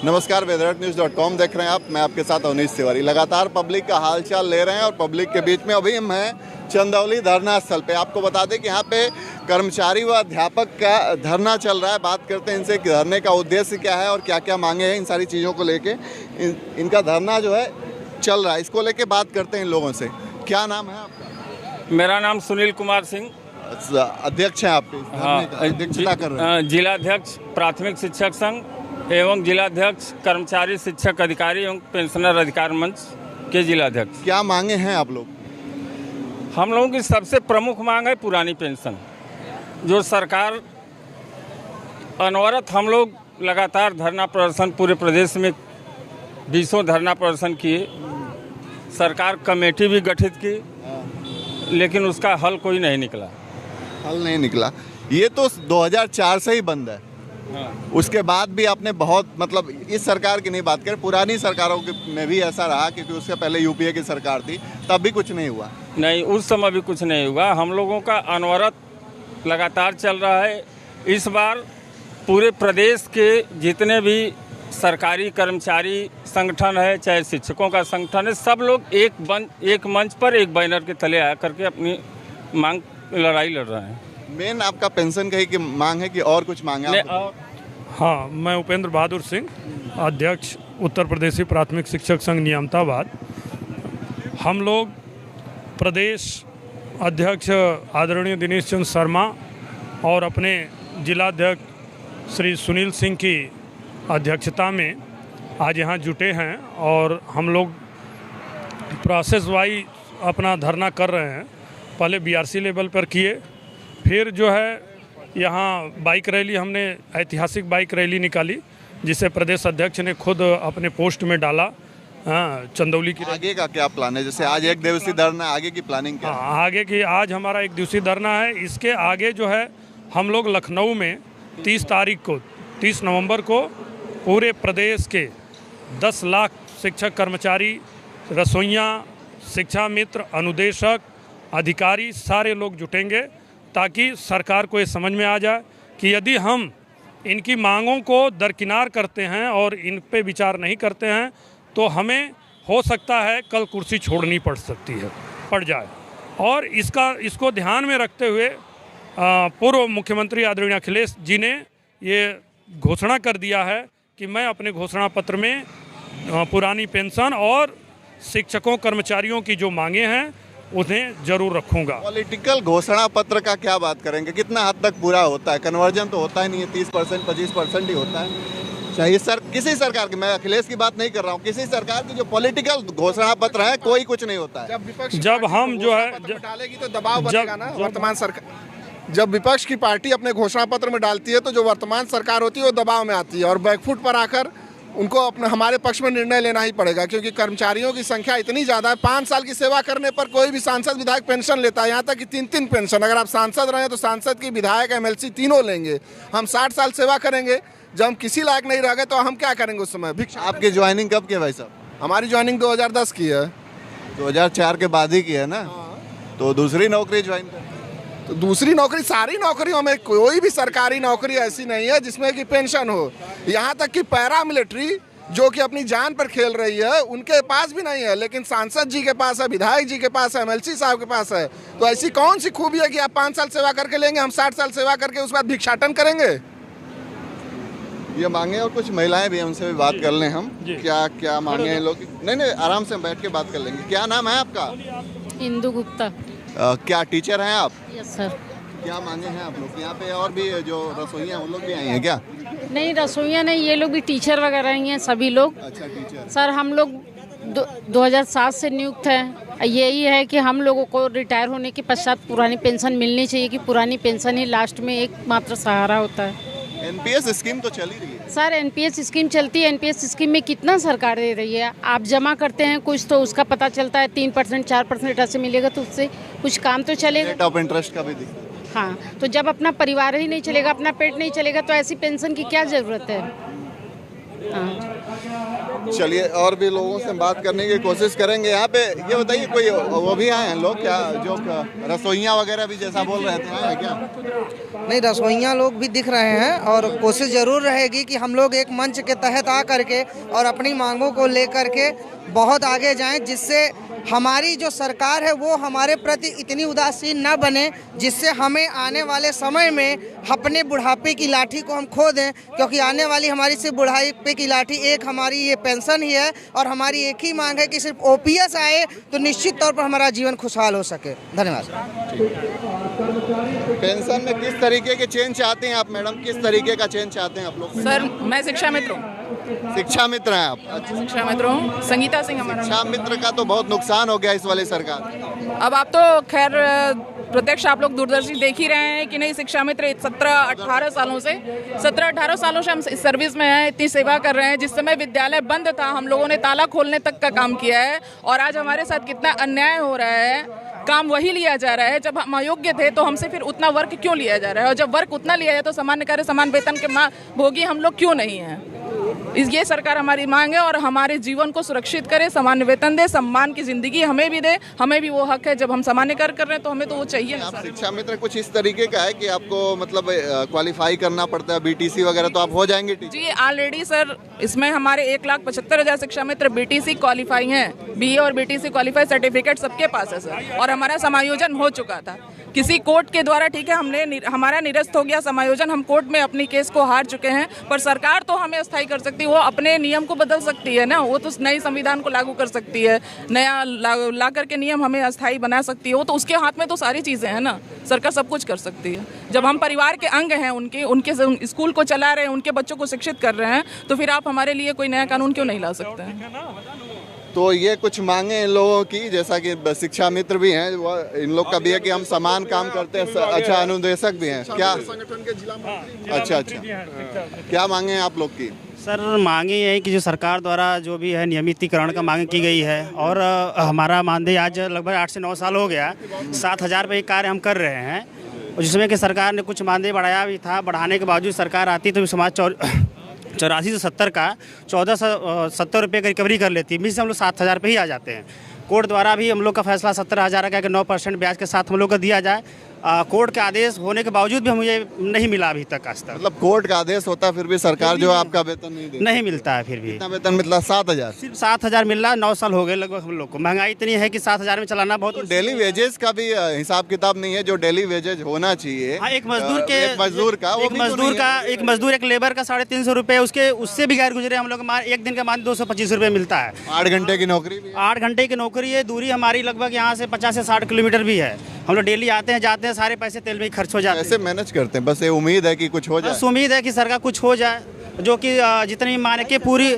नमस्कार, वेदरन्यूज़.com देख रहे हैं आप। मैं आपके साथ अवनीश तिवारी। लगातार पब्लिक का हालचाल ले रहे हैं और पब्लिक के बीच में अभी हम हैं चंदौली धरना स्थल पे। आपको बता दें कि यहाँ पे कर्मचारी व अध्यापक का धरना चल रहा है। बात करते हैं इनसे कि धरने का उद्देश्य क्या है और क्या क्या मांगे हैं। इन सारी चीज़ों को लेके इनका धरना जो है चल रहा है, इसको लेके बात करते हैं इन लोगों से। क्या नाम है आपका? मेरा नाम सुनील कुमार सिंह। अध्यक्ष हैं आपके? हाँ, अध्यक्षता कर रहे हैं। जिलाध्यक्ष प्राथमिक शिक्षक संघ एवं जिलाध्यक्ष कर्मचारी शिक्षक अधिकारी एवं पेंशनर अधिकार मंच के जिलाध्यक्ष। क्या मांगे हैं आप लोग? हम लोगों की सबसे प्रमुख मांग है पुरानी पेंशन, जो सरकार अनवरत हम लोग लगातार धरना प्रदर्शन पूरे प्रदेश में 20 धरना प्रदर्शन किए। सरकार कमेटी भी गठित की, लेकिन उसका हल कोई नहीं निकला। हल नहीं निकला। ये तो 2004 से ही बंद है। उसके बाद भी आपने बहुत इस सरकार की नहीं बात करें, पुरानी सरकारों में भी ऐसा रहा, क्योंकि उससे पहले यूपीए की सरकार थी, तब भी कुछ नहीं हुआ। नहीं, उस समय भी कुछ नहीं हुआ। हम लोगों का अनवरत लगातार चल रहा है। इस बार पूरे प्रदेश के जितने भी सरकारी कर्मचारी संगठन है, चाहे शिक्षकों का संगठन है, सब लोग एक मंच पर एक बैनर के तले आ करके अपनी मांग लड़ाई लड़ रहे हैं। मेन आपका पेंशन की मांग है कि और कुछ मांग है? हाँ, मैं उपेंद्र बहादुर सिंह, अध्यक्ष उत्तर प्रदेशी प्राथमिक शिक्षक संघ नियामताबाद। हम लोग प्रदेश अध्यक्ष आदरणीय दिनेश चंद्र शर्मा और अपने जिलाध्यक्ष श्री सुनील सिंह की अध्यक्षता में आज यहाँ जुटे हैं और हम लोग प्रोसेस वाइज अपना धरना कर रहे हैं। पहले बीआरसी लेवल पर किए, फिर जो है यहाँ बाइक रैली, हमने ऐतिहासिक बाइक रैली निकाली, जिसे प्रदेश अध्यक्ष ने खुद अपने पोस्ट में डाला। चंदौली की आगे का क्या प्लान है? जैसे आज एक दिवसीय धरना, आगे की प्लानिंग क्या है? आगे की, आज हमारा एक दिवसीय धरना है। इसके आगे जो है हम लोग लखनऊ में 30 नवंबर को पूरे प्रदेश के 10 लाख शिक्षक कर्मचारी, रसोइयाँ, शिक्षा मित्र, अनुदेशक, अधिकारी सारे लोग जुटेंगे, ताकि सरकार को ये समझ में आ जाए कि यदि हम इनकी मांगों को दरकिनार करते हैं और इन पे विचार नहीं करते हैं तो हमें हो सकता है कल कुर्सी छोड़नी पड़ जाए। और इसको ध्यान में रखते हुए पूर्व मुख्यमंत्री आदरणीय अखिलेश जी ने ये घोषणा कर दिया है कि मैं अपने घोषणा पत्र में पुरानी पेंशन और शिक्षकों कर्मचारियों की जो मांगे हैं उन्हें जरूर रखूंगा। पॉलिटिकल घोषणा पत्र का क्या बात करेंगे? कितना हद तक पूरा होता है? कन्वर्जन तो होता ही नहीं है, 30% 25% ही होता है। चाहिए किसी सरकार की, मैं अखिलेश की बात नहीं कर रहा हूँ, किसी सरकार की जो पॉलिटिकल घोषणा पत्र है कोई कुछ नहीं होता है। जब हम जो है डालेगी तो दबाव बनेगा ना। वर्तमान सरकार, जब विपक्ष की पार्टी अपने घोषणा पत्र में डालती है तो जो वर्तमान सरकार होती है वो दबाव में आती है और बैकफुट पर आकर उनको अपने हमारे पक्ष में निर्णय लेना ही पड़ेगा, क्योंकि कर्मचारियों की संख्या इतनी ज़्यादा है। 5 साल की सेवा करने पर कोई भी सांसद विधायक पेंशन लेता है, यहाँ तक कि 3-3 पेंशन। अगर आप सांसद रहे तो सांसद की, विधायक, एमएलसी तीनों लेंगे। हम 60 साल सेवा करेंगे, जब हम किसी लायक नहीं रह गए तो हम क्या करेंगे उस समय? भिक्षा। आपकी ज्वाइनिंग कब की है भाई साहब? हमारी ज्वाइनिंग 2010 की है। 2004 के बाद ही की है ना? तो दूसरी नौकरी ज्वाइन कर? तो दूसरी नौकरी, सारी नौकरियों में कोई भी सरकारी नौकरी ऐसी नहीं है जिसमें कि पेंशन हो। यहाँ तक कि पैरा मिलिट्री जो कि अपनी जान पर खेल रही है, उनके पास भी नहीं है, लेकिन सांसद जी के पास है, विधायक जी के पास है, एमएलसी साहब के पास है। तो ऐसी कौन सी खूबी है कि आप 5 साल सेवा करके लेंगे, हम 60 साल सेवा करके उसके बाद भिक्षाटन करेंगे? ये मांगे। और कुछ महिलाएं भी, उनसे भी बात कर लें हम। क्या क्या मांगे हैं लोग? नहीं, आराम से बैठ के बात कर लेंगे। क्या नाम है आपका? इंदु गुप्ता। क्या टीचर हैं आप? Yes sir. क्या मांगे हैं आप लोग? यहाँ पे और भी जो रसोइयाँ उन लोग भी आई हैं क्या? नहीं, रसोइयाँ नहीं, ये लोग भी टीचर वगैरह ही हैं सभी लोग। अच्छा, टीचर। सर हम लोग 2007 से नियुक्त हैं। यही है कि हम लोगों को रिटायर होने के पश्चात पुरानी पेंशन मिलनी चाहिए, कि पुरानी पेंशन ही लास्ट में एकमात्र सहारा होता है। एनपीएस स्कीम तो चल ही रही है सर। एनपीएस स्कीम चलती है। एनपीएस स्कीम में कितना सरकार दे रही है? आप जमा करते हैं कुछ तो उसका पता चलता है, 3% 4% ऐसे मिलेगा, तो उससे कुछ काम तो चलेगा। रेट ऑफ इंटरेस्ट का भी दिखता है। हाँ, तो जब अपना परिवार ही नहीं चलेगा, अपना पेट नहीं चलेगा, तो ऐसी पेंशन की क्या ज़रूरत है? हाँ। चलिए और भी लोगों से बात करने की कोशिश करेंगे। यहाँ पे ये बताइए कोई वो भी आए हैं लोग क्या जो रसोइयाँ वगैरह भी जैसा बोल रहे थे हैं क्या? नहीं, रसोइयाँ लोग भी दिख रहे हैं और कोशिश ज़रूर रहेगी कि हम लोग एक मंच के तहत आ करके और अपनी मांगों को लेकर के बहुत आगे जाएं, जिससे हमारी जो सरकार है वो हमारे प्रति इतनी उदासीन न बने जिससे हमें आने वाले समय में अपने बुढ़ापे की लाठी को हम खो दें, क्योंकि आने वाली हमारी सिर्फ बुढ़ापे की लाठी एक हमारी ये पेंशन ही है और हमारी एक ही मांग है कि सिर्फ ओपीएस आए तो निश्चित तौर पर हमारा जीवन खुशहाल हो सके। धन्यवाद। पेंशन में किस तरीके के चेंज चाहते हैं आप मैडम? किस तरीके का चेंज चाहते हैं आप लोग? सर मैं शिक्षा मित्र हूँ। शिक्षा मित्र हैं आप? अच्छा, शिक्षा मित्र हूँ। संगीता सिंह हमारा। शिक्षा मित्र का तो बहुत नुकसान हो गया इस वाली सरकार। अब आप तो खैर प्रत्यक्ष आप लोग दूरदर्शी देख ही रहे हैं कि नहीं, शिक्षा मित्र 17-18 सालों से हम इस सर्विस में हैं, इतनी सेवा कर रहे हैं। जिस समय विद्यालय बंद था हम लोगों ने ताला खोलने तक का काम किया है और आज हमारे साथ कितना अन्याय हो रहा है। काम वही लिया जा रहा है, जब हम अयोग्य थे तो हमसे फिर उतना वर्क क्यों लिया जा रहा है, और जब वर्क उतना लिया जाए तो सामान्य कार्य समान वेतन के भोगी हम लोग क्यों नहीं हैं। ये सरकार हमारी मांग है और हमारे जीवन को सुरक्षित करे, सामान्य वेतन दे, सम्मान की जिंदगी हमें भी दे। हमें भी वो हक है, जब हम सामान्य कार्य कर रहे हैं तो हमें तो वो चाहिए ना। आप शिक्षा मित्र कुछ इस तरीके का है कि आपको मतलब क्वालिफाई करना पड़ता है, बीटीसी वगैरह, तो आप हो जाएंगे? जी ऑलरेडी सर इसमें हमारे 1,75,000 शिक्षा मित्र बीटीसी क्वालिफाई हैं। बीए और बीटीसी क्वालिफाई सर्टिफिकेट सबके पास है सर, और हमारा समायोजन हो चुका था किसी कोर्ट के द्वारा। ठीक है, हमारा निरस्त हो गया समायोजन, हम कोर्ट में अपनी केस को हार चुके हैं, पर सरकार तो हमें अस्थायी कर सकती है, वो अपने नियम को बदल सकती है ना, वो तो नए संविधान को लागू कर सकती है, नया ला करके नियम हमें अस्थायी बना सकती है। वो तो उसके हाथ में तो सारी चीज़ें हैं ना, सरकार सब कुछ कर सकती है। जब हम परिवार के अंग हैं उनके स्कूल को चला रहे हैं, उनके बच्चों को शिक्षित कर रहे हैं, तो फिर आप हमारे लिए कोई नया कानून क्यों नहीं ला सकते हैं? तो ये कुछ मांगे इन लोगों की, जैसा कि शिक्षा मित्र भी हैं, वो इन लोग का भी है कि हम समान काम करते हैं। अच्छा, अनुदेशक भी हैं क्या? अच्छा, क्या मांगे हैं आप लोग की? सर मांगे ये है कि जो सरकार द्वारा जो भी है नियमितीकरण का मांग की गई है, और हमारा मानदेय आज लगभग 8 से 9 साल हो गया, 7,000 रुपये कार्य हम कर रहे हैं, जिसमें कि सरकार ने कुछ मानदेय बढ़ाया भी था। बढ़ाने के बावजूद सरकार आती तो समाज 84 से 70 का 1470 रुपये का रिकवरी कर लेती है, से हम लोग 7,000 पे ही आ जाते हैं। कोर्ट द्वारा भी हम लोग का फैसला 17,000 का कि 9% ब्याज के साथ हम लोग को दिया जाए। कोर्ट का आदेश होने के बावजूद भी मुझे नहीं मिला अभी तक आज तक। मतलब कोर्ट का आदेश होता फिर भी सरकार जो आपका वेतन नहीं देती? नहीं मिलता है। फिर भी कितना वेतन मिलता? 7,000? सिर्फ 7,000 मिल रहा है। 9 साल हो गए लगभग हम लोग को। महंगाई इतनी है कि 7,000 में चलाना बहुत। तो डेली वेजेस का भी हिसाब किताब नहीं है जो डेली वेजेज होना चाहिए? हाँ, एक मजदूर का एक लेबर का 350 रुपये, उससे भी गैर गुजरे हम लोग। एक दिन का मान 225 रुपये मिलता है। 8 घंटे की नौकरी भी? 8 घंटे की नौकरी है। दूरी हमारी लगभग यहाँ से 50 से 60 किलोमीटर भी है। हम लोग डेली आते हैं जाते हैं, सारे पैसे तेल में ही खर्च हो जाते हैं। ऐसे मैनेज करते हैं? बस ये उम्मीद है कि कुछ हो जाए। बस उम्मीद है कि सरकार कुछ हो जाए, जो कि जितनी मानक पूरी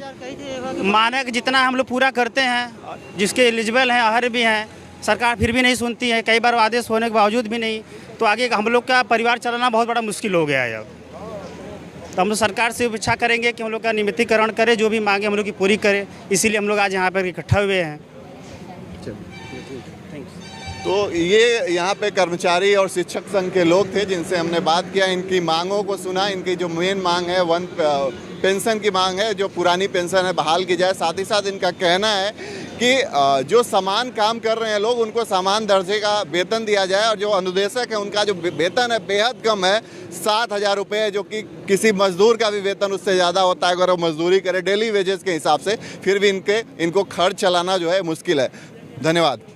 मानक जितना हम लोग पूरा करते हैं, जिसके एलिजिबल हैं, अहर भी हैं, सरकार फिर भी नहीं सुनती है। कई बार आदेश होने के बावजूद भी नहीं, तो आगे हम लोग का परिवार चलाना बहुत बड़ा मुश्किल हो गया है अब। तो हम लोग सरकार से अपेक्षा करेंगे कि हम लोग का नियमितीकरण करे, जो भी मांगे हम लोग की पूरी करे। इसीलिए हम लोग आज यहाँ पर इकट्ठा हुए हैं। तो ये यहाँ पे कर्मचारी और शिक्षक संघ के लोग थे जिनसे हमने बात किया, इनकी मांगों को सुना। इनकी जो मेन मांग है पेंशन की मांग है, जो पुरानी पेंशन है बहाल की जाए। साथ ही साथ इनका कहना है कि जो समान काम कर रहे हैं लोग, उनको समान दर्जे का वेतन दिया जाए, और जो अनुदेशक है उनका जो वेतन है बेहद कम है, 7,000 रुपये, जो कि किसी मजदूर का भी वेतन उससे ज़्यादा होता है अगर वो मजदूरी करे डेली वेजेस के हिसाब से। फिर भी इनको खर्च चलाना जो है मुश्किल है। धन्यवाद।